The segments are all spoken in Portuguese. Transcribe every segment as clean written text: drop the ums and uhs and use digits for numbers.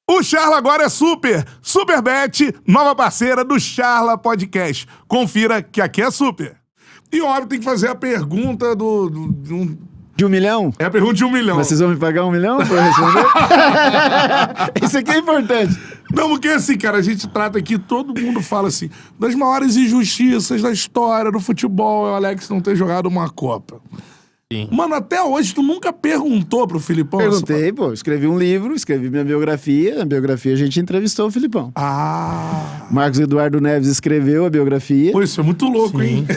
O Charla agora é super! Superbet, nova parceira do Charla Podcast. Confira que aqui é super. E óbvio, tem que fazer a pergunta De 1 milhão? É a pergunta de 1 milhão. Mas vocês vão me pagar 1 milhão pra eu responder? Isso aqui é importante. Não, porque assim, cara, a gente trata aqui, todo mundo fala assim, das maiores injustiças da história do futebol é o Alex não ter jogado uma Copa. Sim. Mano, até hoje tu nunca perguntou pro Filipão? Perguntei, pô. Escrevi um livro, escrevi minha biografia. Na biografia a gente entrevistou o Filipão. Ah. Marcos Eduardo Neves escreveu a biografia. Pô, isso é muito louco, hein?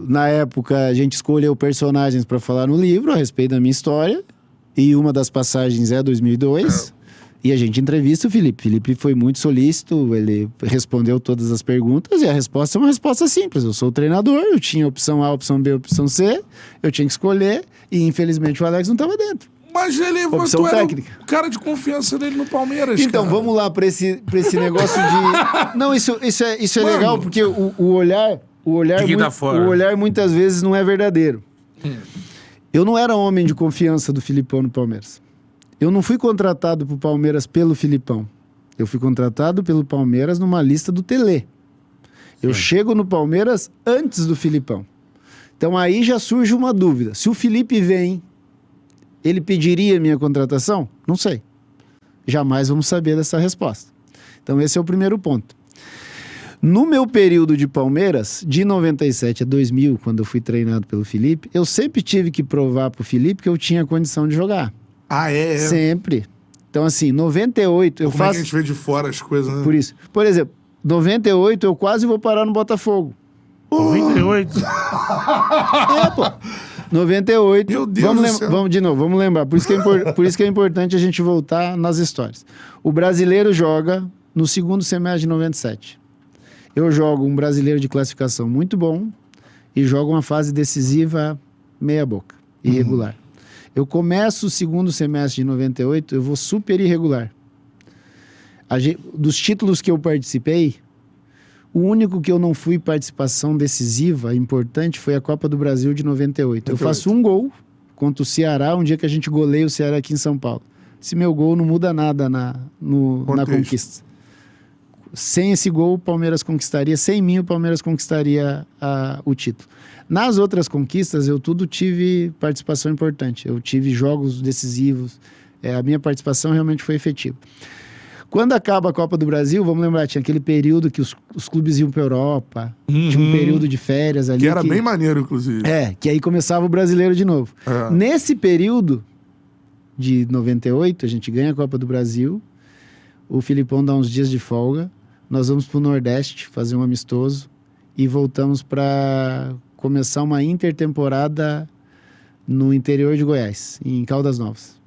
Na época, a gente escolheu personagens para falar no livro a respeito da minha história. E uma das passagens é 2002. E a gente entrevista o Felipe. Felipe foi muito solícito, ele respondeu todas as perguntas. E a resposta é uma resposta simples. Eu sou o treinador, eu tinha opção A, opção B, opção C. Eu tinha que escolher. E infelizmente o Alex não estava dentro. Mas ele Opção tu era técnica. o cara de confiança dele no Palmeiras, Então, cara. vamos lá para esse negócio de... Não, isso é Mano. legal, porque o olhar... De quem tá fora. O olhar muitas vezes não é verdadeiro. Eu não era homem de confiança do Filipão no Palmeiras. Eu não fui contratado pro Palmeiras pelo Filipão. Eu fui contratado pelo Palmeiras numa lista do Tele. Eu chego no Palmeiras antes do Filipão. Então aí já surge uma dúvida. Se o Felipe vem, ele pediria minha contratação? Não sei. Jamais vamos saber dessa resposta. Então esse é o primeiro ponto. No meu período de Palmeiras, de 97 a 2000, quando eu fui treinado pelo Felipe, eu sempre tive que provar pro Felipe que eu tinha condição de jogar. Ah, é? Sempre. Então, assim, 98 eu Como é que faço... a gente vê de fora as coisas, né? Por isso. Por exemplo, 98 eu quase vou parar no Botafogo. 98. É, pô. 98. Meu Deus do céu. Vamos de novo, vamos lembrar. Por isso que é importante a gente voltar nas histórias. O brasileiro joga no segundo semestre de 97. Eu jogo um brasileiro de classificação muito bom e jogo uma fase decisiva meia boca, irregular. Eu começo o segundo semestre de 98, eu vou super irregular. Dos títulos que eu participei, o único que eu não fui participação decisiva, importante, foi a Copa do Brasil de 98. Eu faço um gol contra o Ceará, um dia que a gente goleia o Ceará aqui em São Paulo. Esse meu gol não muda nada na conquista. Sem esse gol, o Palmeiras conquistaria. Sem mim, o Palmeiras conquistaria o título. Nas outras conquistas, eu tudo tive participação importante. Eu tive jogos decisivos. A minha participação realmente foi efetiva. Quando acaba a Copa do Brasil, vamos lembrar, tinha aquele período que os clubes iam para a Europa. Tinha um período de férias ali. Que era bem maneiro, inclusive. Que aí começava o brasileiro de novo. Nesse período de 98, a gente ganha a Copa do Brasil. O Filipão dá uns dias de folga. Nós vamos para o Nordeste fazer um amistoso e voltamos para começar uma intertemporada no interior de Goiás, em Caldas Novas.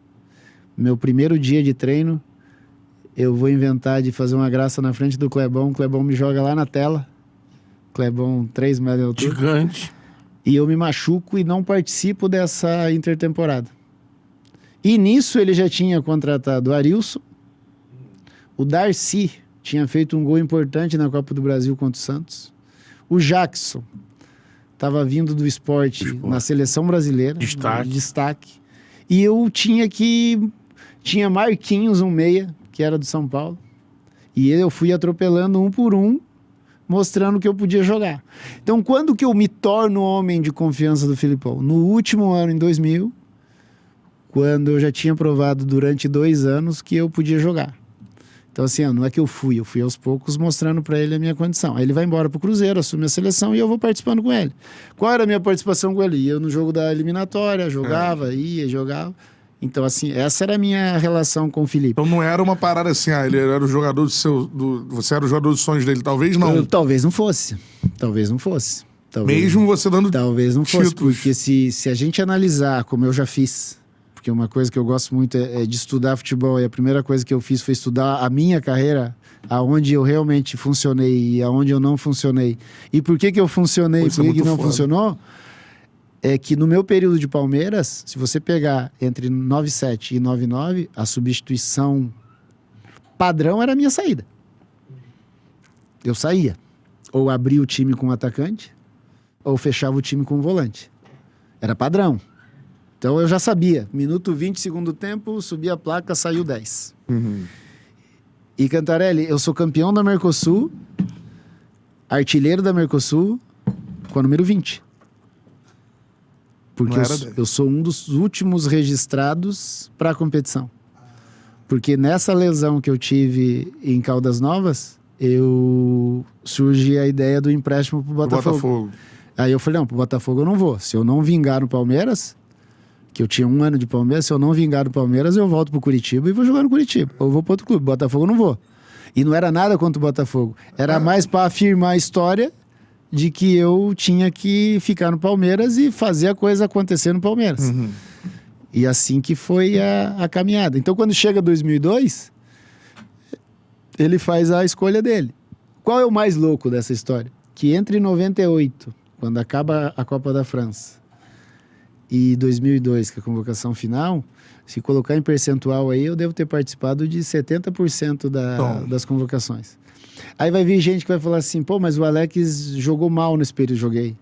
Meu primeiro dia de treino, eu vou inventar de fazer uma graça na frente do Clebão. O Clebão me joga lá na tela. Clebão, 3 metros de altura. Gigante. E eu me machuco e não participo dessa intertemporada. E nisso ele já tinha contratado o Arilson. O Darcy tinha feito um gol importante na Copa do Brasil contra o Santos. O Jackson estava vindo do esporte na seleção brasileira. Destaque. E eu tinha Marquinhos, um meia, que era do São Paulo. E eu fui atropelando um por um, mostrando que eu podia jogar. Então, quando que eu me torno homem de confiança do Filipão? No último ano, em 2000, quando eu já tinha provado durante 2 anos que eu podia jogar. Então, assim, não é que eu fui aos poucos mostrando para ele a minha condição. Aí ele vai embora pro Cruzeiro, assume a seleção e eu vou participando com ele. Qual era a minha participação com ele? Eu no jogo da eliminatória, jogava, jogava. Então, assim, essa era a minha relação com o Felipe. Então não era uma parada assim, ele era o jogador você era o jogador dos sonhos dele, talvez não. Talvez não fosse. Mesmo você dando Talvez não fosse, títulos. porque se a gente analisar, como eu já fiz, porque uma coisa que eu gosto muito é de estudar futebol, e a primeira coisa que eu fiz foi estudar a minha carreira, aonde eu realmente funcionei e aonde eu não funcionei. E por que eu funcionei e por que não funcionou? É que no meu período de Palmeiras, se você pegar entre 97 e 99, a substituição padrão era a minha saída. Eu saía. Ou abria o time com um atacante, ou fechava o time com um volante. Era padrão. Então eu já sabia. Minuto 20, segundo tempo, subi a placa, saiu 10. E Cantarelli, eu sou campeão da Mercosul, artilheiro da Mercosul, com a número 20. Porque Não era 10. eu sou um dos últimos registrados para a competição. Porque nessa lesão que eu tive em Caldas Novas, surge a ideia do empréstimo pro Botafogo. Aí eu falei, não, pro Botafogo eu não vou. Se eu não vingar no Palmeiras, que eu tinha 1 ano de Palmeiras, se eu não vingar no Palmeiras, eu volto pro Curitiba e vou jogar no Curitiba. Ou vou pro outro clube. Botafogo eu não vou. E não era nada contra o Botafogo. Era mais para afirmar a história de que eu tinha que ficar no Palmeiras e fazer a coisa acontecer no Palmeiras. E assim que foi a caminhada. Então, quando chega 2002, ele faz a escolha dele. Qual é o mais louco dessa história? Que entre 98, quando acaba a Copa da França, e 2002, que é a convocação final, se colocar em percentual aí, eu devo ter participado de 70% das convocações. Aí vai vir gente que vai falar assim, pô, mas o Alex jogou mal nesse período. Joguei.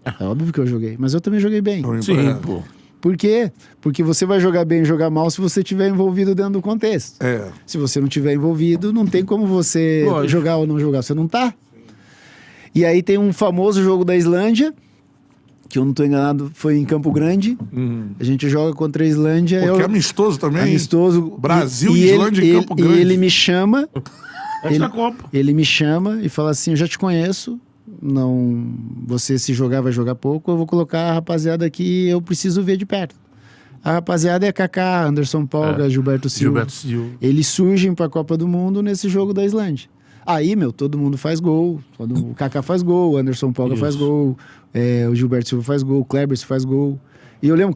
É óbvio que eu joguei, mas eu também joguei bem. Sim, pô. Por quê? Porque você vai jogar bem e jogar mal se você estiver envolvido dentro do contexto. Se você não estiver envolvido, não tem como você jogar ou não jogar. Você não tá. E aí tem um famoso jogo da Islândia, que eu não tô enganado, foi em Campo Grande. A gente joga contra a Islândia. Porque é amistoso também. Amistoso. Brasil, Islândia e Campo Grande. E ele me chama... Copa. Ele me chama e fala assim, eu já te conheço, não, você se jogar vai jogar pouco, eu vou colocar a rapaziada aqui, eu preciso ver de perto. A rapaziada é Kaká, Anderson Polga, Gilberto Silva. Eles surgem para a Copa do Mundo nesse jogo da Islândia. Aí, todo mundo faz gol, o Kaká faz gol, o Anderson Polga faz gol, o Gilberto Silva faz gol, o Kleberson faz gol. E eu lembro, o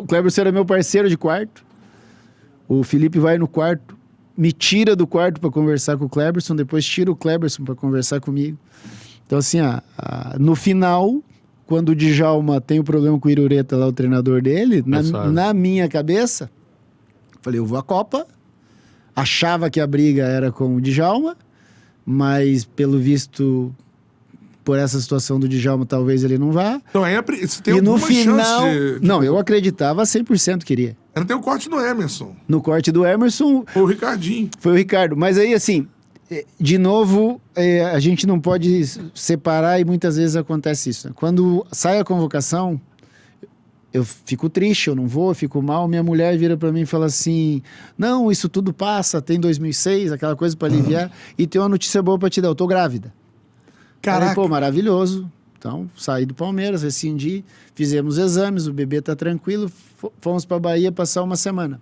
Kleberson era meu parceiro de quarto. O Felipe vai no quarto, me tira do quarto para conversar com o Kleberson, depois tira o Kleberson para conversar comigo. Então, assim, no final, quando o Djalma tem o problema com o Irureta, lá o treinador dele, na minha cabeça, falei, eu vou à Copa. Achava que a briga era com o Djalma, mas pelo visto, por essa situação do Djalma, talvez ele não vá. Então aí você tem e no alguma final, chance de... Não, eu acreditava 100% que iria. Não tem o corte do Emerson. No corte do Emerson... Foi o Ricardinho. Foi o Ricardo. Mas aí, assim, de novo, a gente não pode separar e muitas vezes acontece isso. Né? Quando sai a convocação, eu fico triste, eu não vou, eu fico mal. Minha mulher vira pra mim e fala assim, não, isso tudo passa, tem 2006, aquela coisa pra aliviar. E tem uma notícia boa pra te dar, eu tô grávida. Caraca. Falei, pô, maravilhoso. Então, saí do Palmeiras, rescindi, fizemos exames, o bebê tá tranquilo, fomos pra Bahia passar uma semana.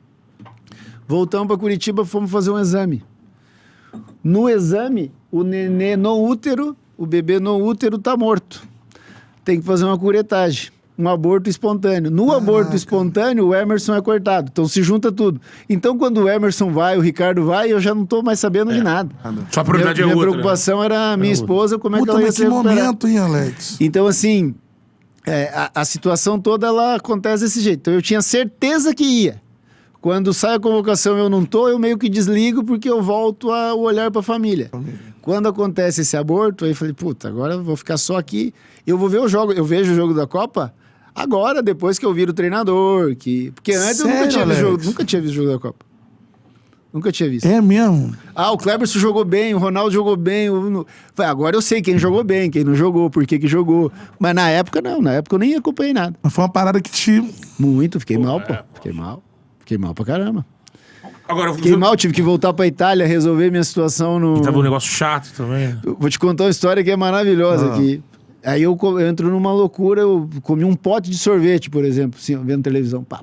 Voltamos pra Curitiba, fomos fazer um exame. No exame, o nenê no útero, o bebê no útero tá morto. Tem que fazer uma curetagem, um aborto espontâneo. No aborto espontâneo, o Emerson é cortado, então se junta tudo. Então, quando o Emerson vai, o Ricardo vai, eu já não tô mais sabendo de nada. Sua prioridade é outra. Minha preocupação era a minha esposa, como é que ela ia se recuperar. Momento, hein, Alex? Então, assim, a situação toda, ela acontece desse jeito. Então, eu tinha certeza que ia. Quando sai a convocação e eu não tô, eu meio que desligo porque eu volto a olhar pra família. Quando acontece esse aborto, aí eu falei, puta, agora eu vou ficar só aqui. Eu vou ver o jogo, eu vejo o jogo da Copa agora, depois que eu viro o treinador. Porque antes Sério, eu Alex? nunca tinha visto o jogo da Copa. Nunca tinha visto. É mesmo? O Kleberson jogou bem, o Ronaldo jogou bem. Falei, agora eu sei quem jogou bem, quem não jogou, por que jogou. Mas na época, não. Na época eu nem acompanhei nada. Mas foi uma parada que te... Muito, fiquei mal, pô. Fiquei mal. Fiquei mal pra caramba. Agora, Fiquei mal, tive que voltar pra Itália, resolver minha situação no... Tava um negócio chato também. Eu vou te contar uma história que é maravilhosa aqui. Aí eu entro numa loucura, eu comi um pote de sorvete, por exemplo, assim, vendo televisão. Pá.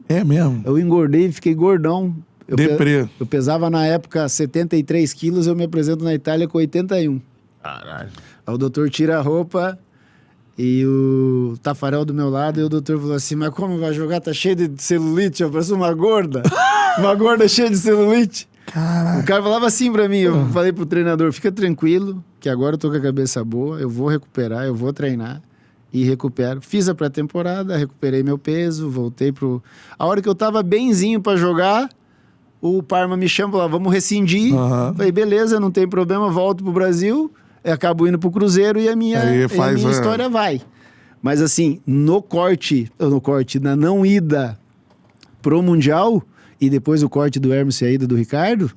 É mesmo? Eu engordei, fiquei gordão. Deprê. Eu pesava na época 73 quilos, eu me apresento na Itália com 81. Caralho. Aí o doutor tira a roupa e o Tafarel do meu lado, e o doutor falou assim, mas como vai jogar? Tá cheio de celulite, eu pareço uma gorda. Uma gorda cheia de celulite. Caraca. O cara falava assim pra mim, eu falei pro treinador, fica tranquilo, que agora eu tô com a cabeça boa, eu vou recuperar, eu vou treinar e recupero. Fiz a pré-temporada, recuperei meu peso, voltei pro... A hora que eu tava benzinho pra jogar, o Parma me chama, falou, vamos rescindir. Falei, beleza, não tem problema, volto pro Brasil, acabo indo pro Cruzeiro e a minha história vai. Mas assim, na não ida pro Mundial, e depois o corte do Hermes e a ida do Ricardo,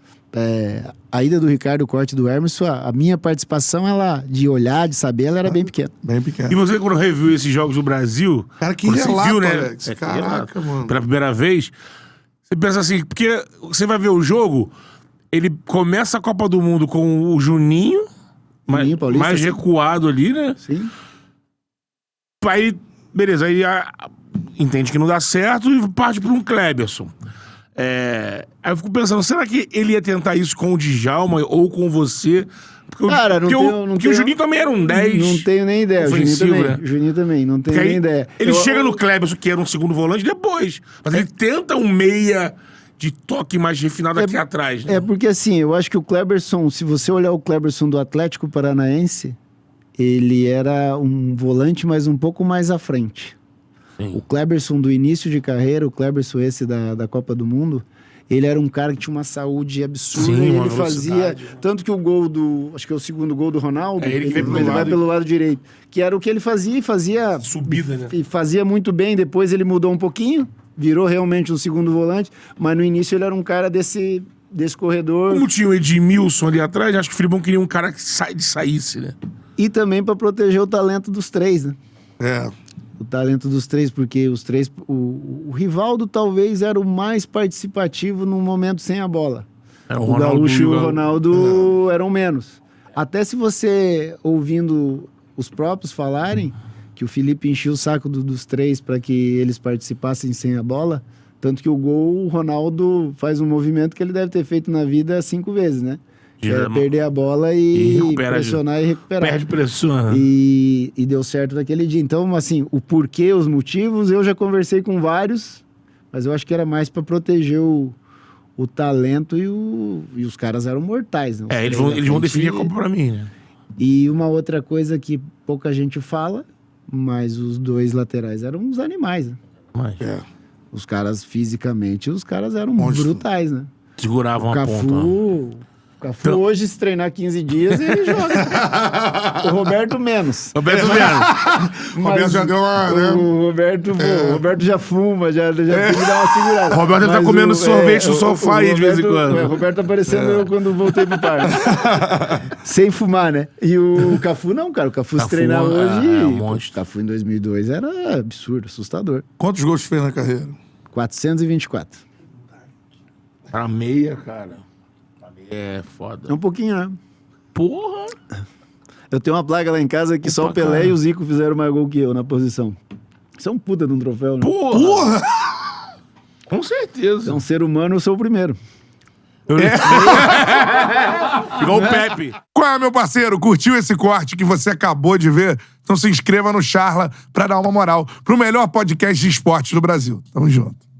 a ida do Ricardo, o corte do Hermes, a minha participação, ela, de olhar, de saber, ela era bem pequena. Bem pequeno. E você, quando reviu esses jogos do Brasil... Cara, que quando você relato, viu, né? Alex. Que Caraca, relato. mano. Pela primeira vez, você pensa assim, porque você vai ver o jogo, ele começa a Copa do Mundo com o Juninho, Paulista, mais sim. recuado ali, né? Sim. Aí, beleza, aí entende que não dá certo e parte para um Kleberson. Aí eu fico pensando, será que ele ia tentar isso com o Djalma ou com você? Porque, Cara, porque o Juninho também era um 10. Não tenho nem ideia. ofensivo, Juninho também, não tenho Porque nem aí ideia. Ele chega no Kleberson, que era um segundo volante, depois. Mas ele tenta um meia de toque mais refinado aqui atrás, né? Porque assim, eu acho que o Kleberson, se você olhar o Kleberson do Atlético Paranaense, ele era um volante, mas um pouco mais à frente. Sim. O Kleberson do início de carreira, o Kleberson esse da Copa do Mundo, ele era um cara que tinha uma saúde absurda. Sim, e uma ele fazia... velocidade. Tanto que o gol do... Acho que é o segundo gol do Ronaldo. Ele que vem vai pelo lado direito. Que era o que ele fazia e fazia... Subida, né? E fazia muito bem. Depois ele mudou um pouquinho. Virou realmente um segundo volante. Mas no início ele era um cara desse corredor. Como tinha o Edmilson ali atrás, acho que o Filipão queria um cara que saísse, né? E também para proteger o talento dos três, né? O talento dos três, porque os três... O Rivaldo talvez era o mais participativo num momento sem a bola. O Gaúcho e o Ronaldo eram menos. Até se você, ouvindo os próprios falarem, que o Felipe enchia o saco dos três para que eles participassem sem a bola, tanto que o gol, o Ronaldo faz um movimento que ele deve ter feito na vida 5 vezes, né? Perder a bola e pressionar e recuperar. Perde pressão. E deu certo naquele dia. Então, assim, o porquê, os motivos, eu já conversei com vários, mas eu acho que era mais para proteger o talento e os caras eram mortais. Né? Eles vão definir a Copa pra mim, né? E uma outra coisa que pouca gente fala, mas os dois laterais eram uns animais, né? Os caras, fisicamente, os caras eram brutais, né? Seguravam a ponta. O Cafu hoje, se treinar 15 dias, ele joga. O Roberto menos. Roberto já deu uma... Né? O Roberto já fuma, já tem que dar uma segurada. O Roberto tá comendo sorvete no sofá aí de vez em quando. O Roberto tá parecendo eu quando voltei pro parque. Sem fumar, né? E o Cafu não, cara. O Cafu se treinar hoje... monstro. O Cafu em 2002 era absurdo, assustador. Quantos gols fez na carreira? 424. Pra meia, cara. É foda. É um pouquinho, né? Porra! Eu tenho uma placa lá em casa que só o Pelé e o Zico fizeram mais gol que eu na posição. Isso é um puta de um troféu, né? Porra! Com certeza. É um ser humano, eu sou o primeiro. Igual o Pepe. Qual é, meu parceiro? Curtiu esse corte que você acabou de ver? Então se inscreva no Charla pra dar uma moral pro melhor podcast de esportes do Brasil. Tamo junto.